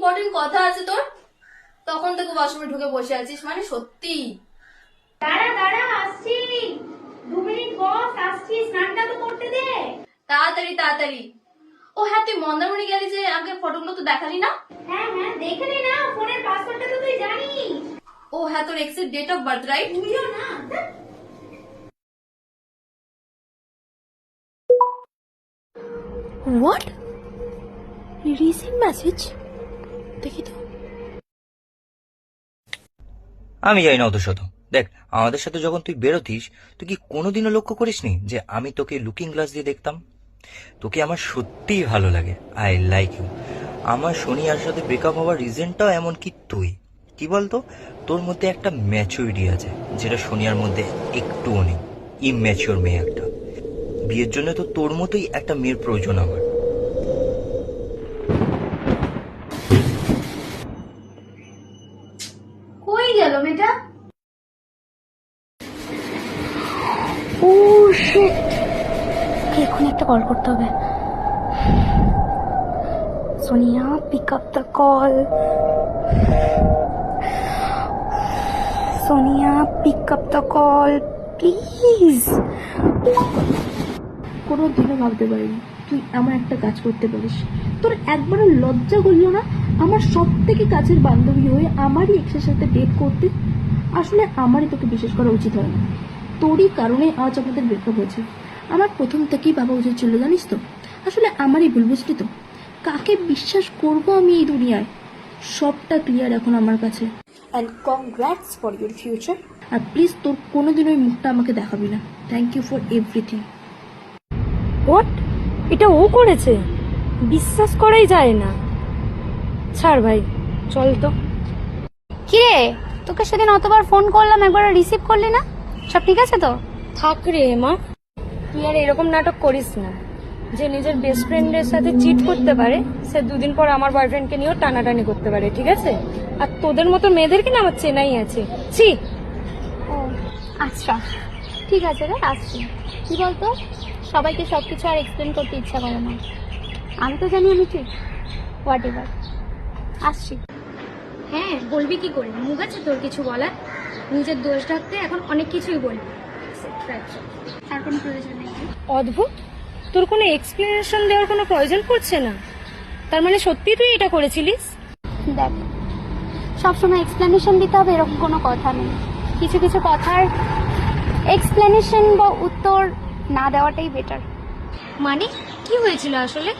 Important কথা আছে তোর, তখন থেকে ওয়াশরুমে ঢুকে বসে আছিস, মানে সত্যি। দাঁড়া দাঁড়া, আসছি। 2 মিনিট বস, আসছি। স্নানটা তো করতে দে। তাড়াতাড়ি তাড়াতাড়ি। ও হ্যাঁ, তুই মন্দারমণি গেলি যে, আমাকে ফটোগুলো তো দেখালি না। হ্যাঁ হ্যাঁ, দেখে নে না, ফোনের পাসওয়ার্ডটা তো তুই জানিস। ও হ্যাঁ, তোর এক্সের ডেট অফ বার্থ রাইট? তুইও না। হোয়াট? Receive message? দেখি তো। আমি যাই না অত শত। দেখ, আমাদের সাথে যখন তুই বেরোতিস, তুই কি কোনোদিনও লক্ষ্য করিসনি যে আমি তোকে লুকিং গ্লাস দিয়ে দেখতাম? তোকে আমার সত্যিই ভালো লাগে, আই লাইক ইউ। আমার সোনিয়ার সাথে ব্রেকআপ হওয়ার রিজনটাও এমন কি তুই। কি বলতো, তোর মধ্যে একটা ম্যাচুরিটি আছে যেটা সোনিয়ার মধ্যে একটুও নেই। ইম্যাচিওর মেয়ে একটা। বিয়ের জন্য তো তোর মতোই একটা মেয়ের প্রয়োজন আমার। কই গেল মেয়েটা? ও শিট, এখন একটা কল করতে হবে। Sonia, pick up the call. Sonia, pick up the call please. কোনোদিনও ভাবতে পারিনি তুই এমন একটা কাজ করতে পারিস। তোর একবারও লজ্জা করলো না আমার সব থেকে কাছের বান্ধবী হয়ে আমারই এক্সের সাথে ডেট করতে? আসলে আমারই তোকে বিশেষ করা উচিত হয় না, তোরই কারণে আজ আমাদের ব্রেকআপ হয়েছে। আমার প্রথম থেকেই ভাবা উচিত ছিল, জানিস তো। আসলে আমারই ভুল, বুঝলি তো। কাকে বিশ্বাস করবো আমি এই দুনিয়ায়? সবটা ক্লিয়ার এখন আমার কাছে। And congrats for your future. আর প্লিজ তোর কোনোদিন ওই মুখটা আমাকে দেখাবি না। Thank you for everything. What? এটা ও করেছে? বিশ্বাস করাই যায় না। ছাড় ভাই, চল তো। কিরে, তোকে সেদিন অতবার ফোন করলাম, একবার রিসিভ করলি না। সব ঠিক আছে তো? থাক রে মা, তুই আর এরকম নাটক করিস না। যে নিজের বেস্ট ফ্রেন্ডের সাথে চিট করতে পারে, সে 2 দিন পর আমার বয়ফ্রেন্ডকে নিয়েও টানাটানি করতে পারে, ঠিক আছে? আর তোদের মতো মেয়েদেরকে না আমার চেনাই আছে। ছি। ও আচ্ছা, ঠিক আছে রে, আসছি। কি বলতো, সবাইকে সবকিছু আর এক্সপ্লেন করতে ইচ্ছা করে না। আমি তো জানি আমি ঠিক। হোয়াট এভার, আসছি। হ্যাঁ, বলবি কি করে? মুখ আছে তোর কিছু বলার? নিজের দোষ ঢাকতে এখন অনেক কিছুই বলবি। আর কোনো প্রয়োজন নেই। অদ্ভুত, তোর কোনো এক্সপ্লেনেশন দেওয়ার কোনো প্রয়োজন পড়ছে না। তার মানে সত্যি তুই এটা করেছিলিস? দেখ, সবসময় এক্সপ্লেনেশন দিতে হবে এরকম কোনো কথা নেই। কিছু কিছু কথার এক্সপ্লেনেশন বা উত্তর না দেওয়াটাই বেটার। মানে কি হয়েছিল আসলে?